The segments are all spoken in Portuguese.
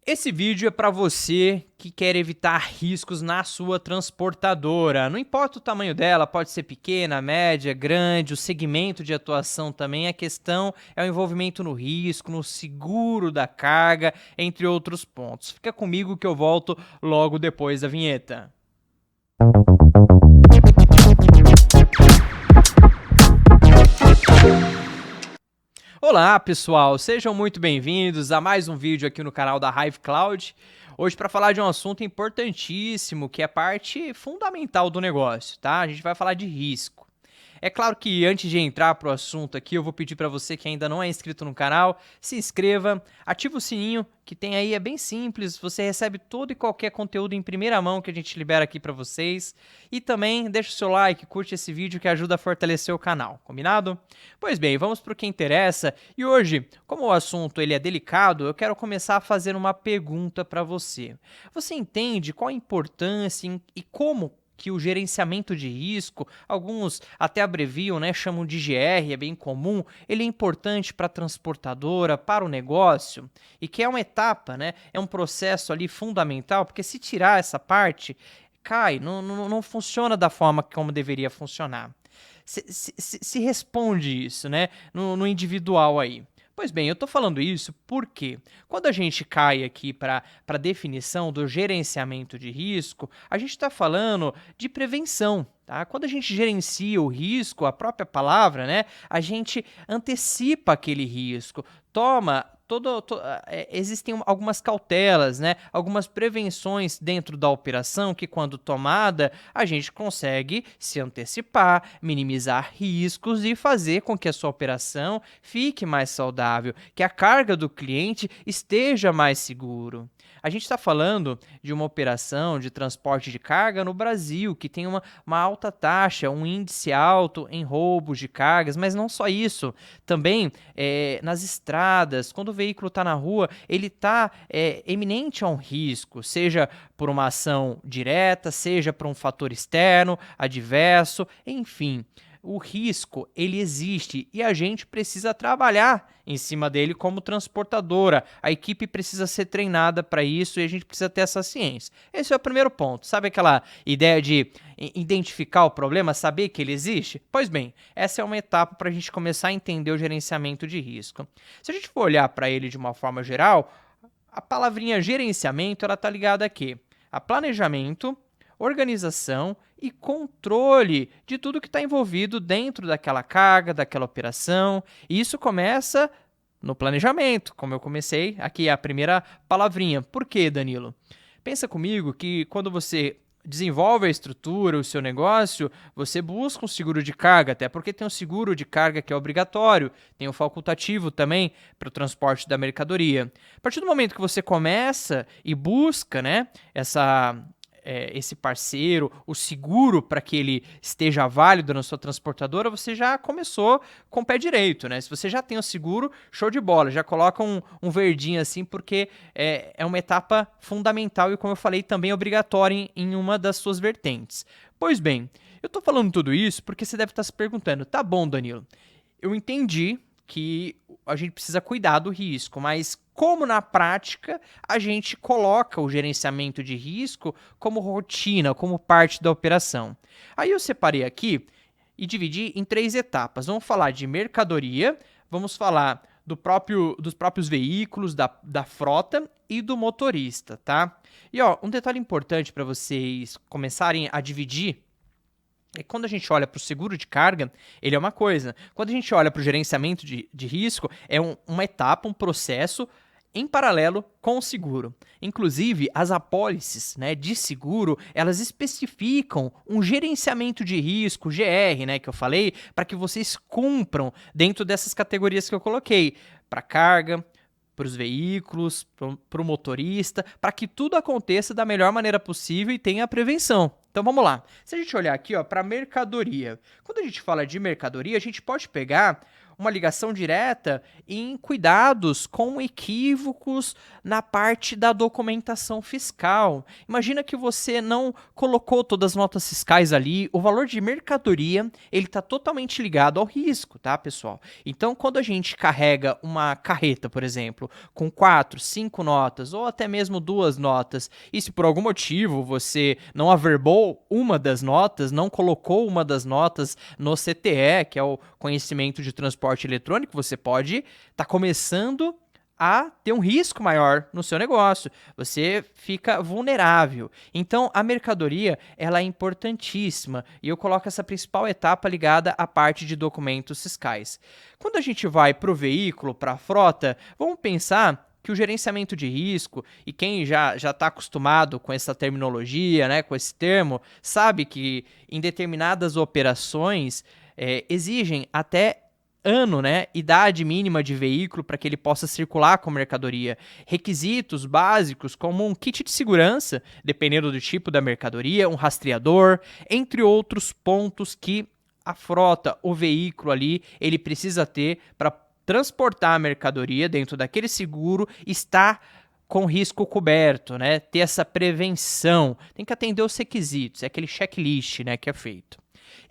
Esse vídeo é para você que quer evitar riscos na sua transportadora. Não importa o tamanho dela, pode ser pequena, média, grande, o segmento de atuação também. A questão é o envolvimento no risco, no seguro da carga, entre outros pontos. Fica comigo que eu volto logo depois da vinheta. Olá pessoal, sejam muito bem-vindos a mais um vídeo aqui no canal da Hive Cloud. Hoje para falar de um assunto importantíssimo, que é parte fundamental do negócio, tá? A gente vai falar de risco. É claro que antes de entrar para o assunto aqui, eu vou pedir para você que ainda não é inscrito no canal, se inscreva, ativa o sininho que tem aí, é bem simples, você recebe todo e qualquer conteúdo em primeira mão que a gente libera aqui para vocês. E também deixa o seu like, curte esse vídeo que ajuda a fortalecer o canal, combinado? Pois bem, vamos para o que interessa. E hoje, como o assunto ele é delicado, eu quero começar a fazer uma pergunta para você. Você entende qual a importância e como que o gerenciamento de risco, alguns até abreviam, né, chamam de GR, é bem comum, ele é importante para a transportadora, para o negócio, e que é uma etapa, né, é um processo ali fundamental, porque se tirar essa parte, cai, não funciona da forma como deveria funcionar. Se responde isso, né, no individual aí. Pois bem, eu estou falando isso porque quando a gente cai aqui para a definição do gerenciamento de risco, a gente está falando de prevenção. Tá? Quando a gente gerencia o risco, a própria palavra, né, a gente antecipa aquele risco, toma existem algumas cautelas, né, algumas prevenções dentro da operação que, quando tomada, a gente consegue se antecipar, minimizar riscos e fazer com que a sua operação fique mais saudável, que a carga do cliente esteja mais seguro. A gente está falando de uma operação de transporte de carga no Brasil, que tem uma alta taxa, um índice alto em roubos de cargas, mas não só isso. Também nas estradas, quando o veículo está na rua, ele está eminente a um risco, seja por uma ação direta, seja por um fator externo, adverso, enfim. O risco, ele existe e a gente precisa trabalhar em cima dele como transportadora. A equipe precisa ser treinada para isso e a gente precisa ter essa ciência. Esse é o primeiro ponto. Sabe aquela ideia de identificar o problema, saber que ele existe? Pois bem, essa é uma etapa para a gente começar a entender o gerenciamento de risco. Se a gente for olhar para ele de uma forma geral, a palavrinha gerenciamento ela está ligada a quê? A planejamento, organização e controle de tudo que está envolvido dentro daquela carga, daquela operação. E isso começa no planejamento, como eu comecei aqui a primeira palavrinha. Por quê, Danilo? Pensa comigo que quando você desenvolve a estrutura, o seu negócio, você busca um seguro de carga, até porque tem um seguro de carga que é obrigatório, tem o facultativo também para o transporte da mercadoria. A partir do momento que você começa e busca, né, esse parceiro, o seguro para que ele esteja válido na sua transportadora, você já começou com o pé direito, né? Se você já tem o seguro, show de bola, já coloca um verdinho assim, porque é uma etapa fundamental e, como eu falei, também obrigatória em uma das suas vertentes. Pois bem, eu estou falando tudo isso porque você deve estar se perguntando, tá bom, Danilo, eu entendi que a gente precisa cuidar do risco, mas como na prática a gente coloca o gerenciamento de risco como rotina, como parte da operação? Aí eu separei aqui e dividi em 3 etapas. Vamos falar de mercadoria, vamos falar dos próprios veículos, da frota e do motorista, tá? E ó, um detalhe importante para vocês começarem a dividir é que quando a gente olha para o seguro de carga, ele é uma coisa. Quando a gente olha para o gerenciamento de risco, é uma etapa, um processo em paralelo com o seguro. Inclusive, as apólices, né, de seguro, elas especificam um gerenciamento de risco, GR, né, que eu falei, para que vocês cumpram dentro dessas categorias que eu coloquei, para carga, para os veículos, para o motorista, para que tudo aconteça da melhor maneira possível e tenha a prevenção. Então vamos lá. Se a gente olhar aqui para mercadoria, quando a gente fala de mercadoria, a gente pode pegar uma ligação direta em cuidados com equívocos na parte da documentação fiscal. Imagina que você não colocou todas as notas fiscais ali, o valor de mercadoria, ele está totalmente ligado ao risco, tá, pessoal? Então, quando a gente carrega uma carreta, por exemplo, com 4, 5 notas, ou até mesmo 2 notas, e se por algum motivo você não averbou uma das notas, não colocou uma das notas no CTE, que é o conhecimento de transporte eletrônico, você pode estar começando a ter um risco maior no seu negócio. Você fica vulnerável. Então, a mercadoria, ela é importantíssima e eu coloco essa principal etapa ligada à parte de documentos fiscais. Quando a gente vai para o veículo, para a frota, vamos pensar que o gerenciamento de risco, e quem já está acostumado com essa terminologia, né, com esse termo, sabe que em determinadas operações exigem até ano, né, idade mínima de veículo para que ele possa circular com mercadoria. Requisitos básicos como um kit de segurança, dependendo do tipo da mercadoria, um rastreador, entre outros pontos que a frota, o veículo ali, ele precisa ter para transportar a mercadoria dentro daquele seguro, está com risco coberto, né? Ter essa prevenção, tem que atender os requisitos, é aquele checklist, né, que é feito.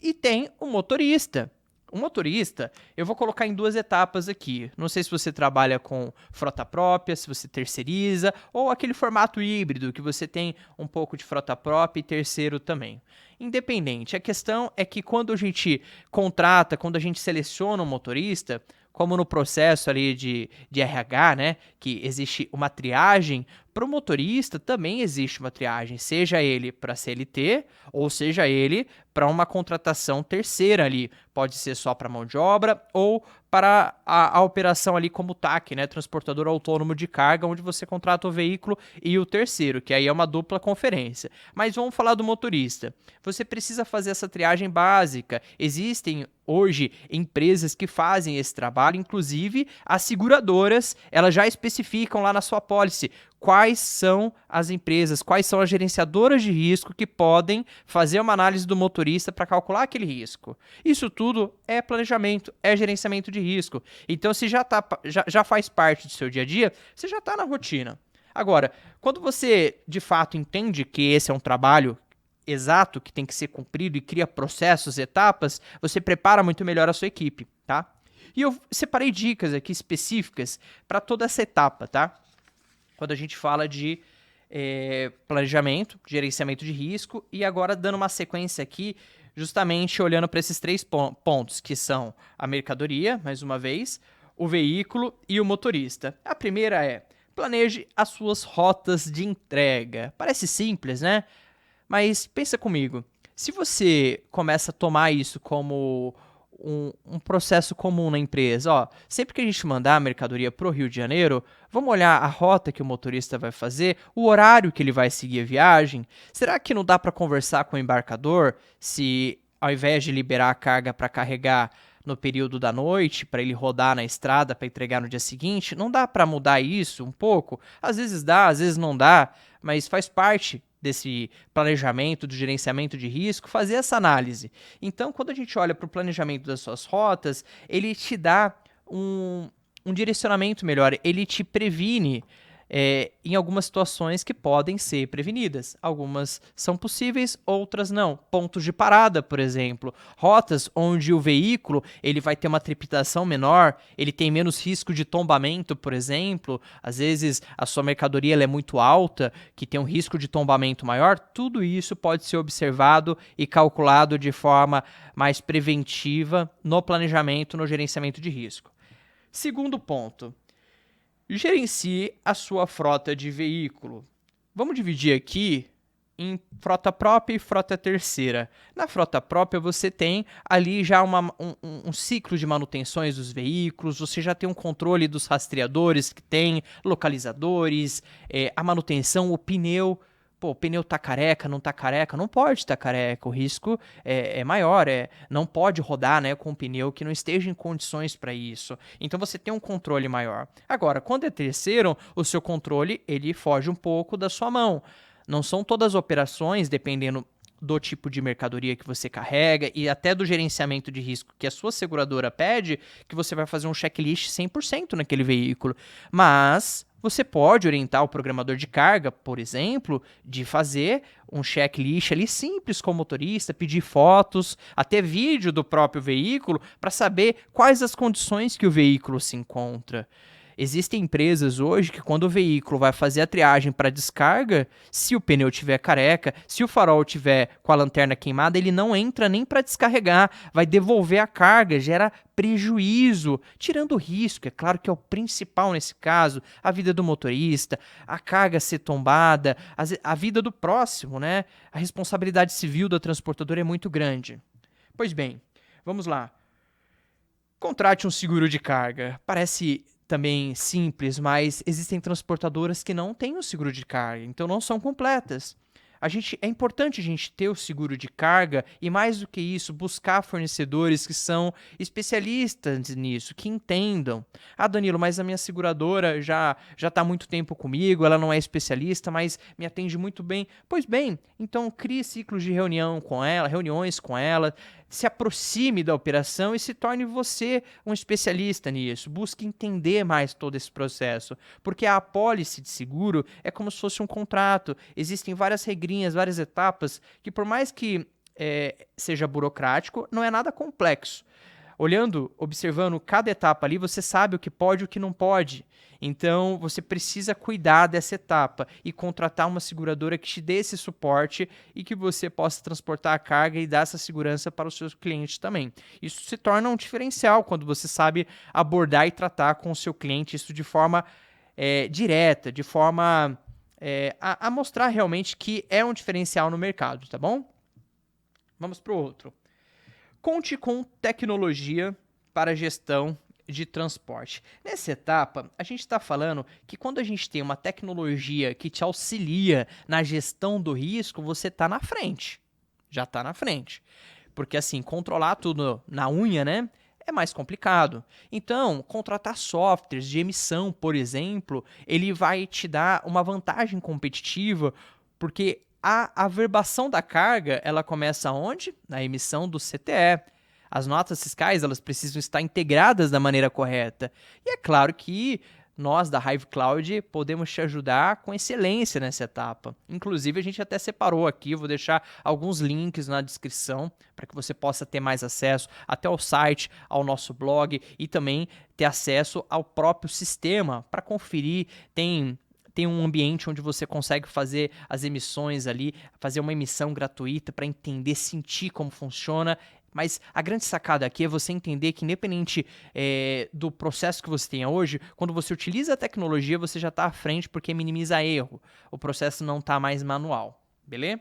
E tem o motorista. O motorista, eu vou colocar em 2 etapas aqui. Não sei se você trabalha com frota própria, se você terceiriza, ou aquele formato híbrido, que você tem um pouco de frota própria e terceiro também. Independente, a questão é que quando a gente contrata, quando a gente seleciona um motorista, como no processo ali de RH, né, que existe uma triagem, para o motorista também existe uma triagem, seja ele para CLT ou seja ele para uma contratação terceira ali. Pode ser só para mão de obra ou para a operação ali como TAC, né, transportador autônomo de carga, onde você contrata o veículo e o terceiro, que aí é uma dupla conferência. Mas vamos falar do motorista. Você precisa fazer essa triagem básica. Existem hoje empresas que fazem esse trabalho, inclusive as seguradoras, elas já especificam lá na sua pólice quais são as empresas, quais são as gerenciadoras de risco que podem fazer uma análise do motorista para calcular aquele risco. Isso tudo é planejamento, é gerenciamento de risco. Então, se já faz parte do seu dia a dia, você já está na rotina. Agora, quando você de fato entende que esse é um trabalho exato que tem que ser cumprido e cria processos, etapas, você prepara muito melhor a sua equipe, tá? E eu separei dicas aqui específicas para toda essa etapa, tá? Quando a gente fala de planejamento, gerenciamento de risco, e agora dando uma sequência aqui, justamente olhando para esses 3 pontos, que são a mercadoria, mais uma vez, o veículo e o motorista. A primeira é, planeje as suas rotas de entrega. Parece simples, né? Mas pensa comigo, se você começa a tomar isso como um processo comum na empresa, ó, sempre que a gente mandar a mercadoria para o Rio de Janeiro, vamos olhar a rota que o motorista vai fazer, o horário que ele vai seguir a viagem. Será que não dá para conversar com o embarcador se, ao invés de liberar a carga para carregar no período da noite, para ele rodar na estrada para entregar no dia seguinte, não dá para mudar isso um pouco? Às vezes dá, às vezes não dá, mas faz parte desse planejamento, do gerenciamento de risco, fazer essa análise. Então, quando a gente olha para o planejamento das suas rotas, ele te dá um direcionamento melhor, ele te previne em algumas situações que podem ser prevenidas. Algumas são possíveis, outras não. Pontos de parada, por exemplo. Rotas onde o veículo ele vai ter uma trepidação menor, ele tem menos risco de tombamento, por exemplo. Às vezes a sua mercadoria ela é muito alta, que tem um risco de tombamento maior. Tudo isso pode ser observado e calculado de forma mais preventiva no planejamento, no gerenciamento de risco. Segundo ponto. Gerencie a sua frota de veículo. Vamos dividir aqui em frota própria e frota terceira. Na frota própria, você tem ali já um ciclo de manutenções dos veículos, você já tem um controle dos rastreadores que tem, localizadores, a manutenção, o pneu. Pô, o pneu tá careca, não tá careca? Não pode estar careca, o risco é maior, não pode rodar, né, com um pneu que não esteja em condições para isso. Então você tem um controle maior. Agora, quando é terceiro, o seu controle ele foge um pouco da sua mão. Não são todas as operações, dependendo do tipo de mercadoria que você carrega e até do gerenciamento de risco que a sua seguradora pede, que você vai fazer um checklist 100% naquele veículo. Mas você pode orientar o programador de carga, por exemplo, de fazer um checklist ali simples com o motorista, pedir fotos, até vídeo do próprio veículo, para saber quais as condições que o veículo se encontra. Existem empresas hoje que quando o veículo vai fazer a triagem para descarga, se o pneu tiver careca, se o farol tiver com a lanterna queimada, ele não entra nem para descarregar, vai devolver a carga, gera prejuízo, tirando o risco, é claro que é o principal nesse caso, a vida do motorista, a carga ser tombada, a vida do próximo, né? A responsabilidade civil da transportadora é muito grande. Pois bem, vamos lá. Contrate um seguro de carga. Parece também simples, mas existem transportadoras que não têm o seguro de carga, então não são completas. É importante a gente ter o seguro de carga e, mais do que isso, buscar fornecedores que são especialistas nisso, que entendam. Ah, Danilo, mas a minha seguradora já está há muito tempo comigo, ela não é especialista, mas me atende muito bem. Pois bem, então crie ciclos de reuniões com ela, se aproxime da operação e se torne você um especialista nisso. Busque entender mais todo esse processo, porque a apólice de seguro é como se fosse um contrato. Existem várias regrinhas, várias etapas, que por mais que seja burocrático, não é nada complexo. Olhando, observando cada etapa ali, você sabe o que pode e o que não pode. Então, você precisa cuidar dessa etapa e contratar uma seguradora que te dê esse suporte e que você possa transportar a carga e dar essa segurança para os seus clientes também. Isso se torna um diferencial quando você sabe abordar e tratar com o seu cliente isso de forma direta, de forma a mostrar realmente que é um diferencial no mercado, tá bom? Vamos para o outro. Conte com tecnologia para gestão de transporte. Nessa etapa, a gente está falando que quando a gente tem uma tecnologia que te auxilia na gestão do risco, você está na frente. Já está na frente. Porque assim, controlar tudo na unha, né? É mais complicado. Então, contratar softwares de emissão, por exemplo, ele vai te dar uma vantagem competitiva, porque a averbação da carga, ela começa onde? Na emissão do CTE. As notas fiscais, elas precisam estar integradas da maneira correta. E é claro que nós da Hive Cloud podemos te ajudar com excelência nessa etapa. Inclusive, a gente até separou aqui, vou deixar alguns links na descrição para que você possa ter mais acesso até ao site, ao nosso blog e também ter acesso ao próprio sistema para conferir. Tem um ambiente onde você consegue fazer as emissões ali, fazer uma emissão gratuita para entender, sentir como funciona. Mas a grande sacada aqui é você entender que, independente do processo que você tenha hoje, quando você utiliza a tecnologia, você já está à frente porque minimiza erro. O processo não está mais manual, beleza?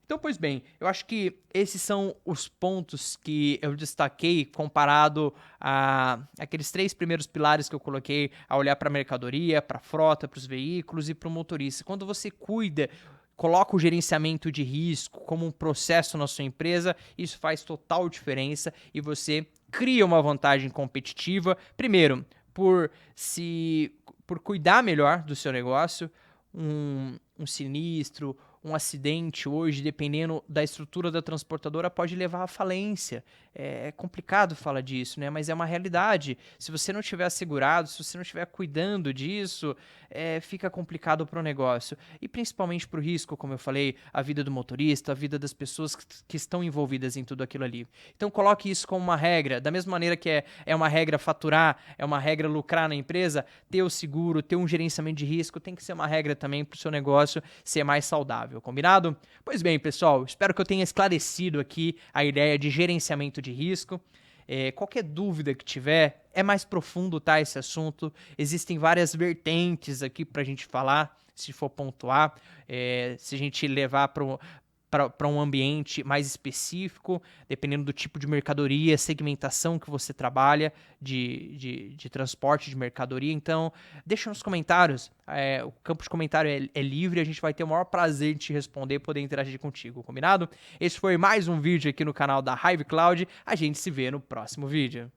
Então, pois bem, eu acho que esses são os pontos que eu destaquei comparado a aqueles 3 primeiros pilares que eu coloquei, a olhar para a mercadoria, para a frota, para os veículos e para o motorista. Quando você coloca o gerenciamento de risco como um processo na sua empresa, isso faz total diferença e você cria uma vantagem competitiva, primeiro, por cuidar melhor do seu negócio. Um sinistro, um acidente hoje, dependendo da estrutura da transportadora, pode levar à falência. É complicado falar disso, né? Mas é uma realidade. Se você não estiver assegurado, se você não estiver cuidando disso, fica complicado para o negócio. E principalmente para o risco, como eu falei, a vida do motorista, a vida das pessoas que estão envolvidas em tudo aquilo ali. Então coloque isso como uma regra. Da mesma maneira que é uma regra faturar, é uma regra lucrar na empresa, ter o seguro, ter um gerenciamento de risco, tem que ser uma regra também para o seu negócio ser mais saudável, combinado? Pois bem, pessoal, espero que eu tenha esclarecido aqui a ideia de gerenciamento de risco. Qualquer dúvida que tiver, é mais profundo, tá, esse assunto. Existem várias vertentes aqui para a gente falar, se for pontuar, se a gente levar para um ambiente mais específico, dependendo do tipo de mercadoria, segmentação que você trabalha de transporte de mercadoria. Então, deixa nos comentários. O campo de comentário é livre, a gente vai ter o maior prazer em te responder e poder interagir contigo, combinado? Esse foi mais um vídeo aqui no canal da Hive Cloud. A gente se vê no próximo vídeo.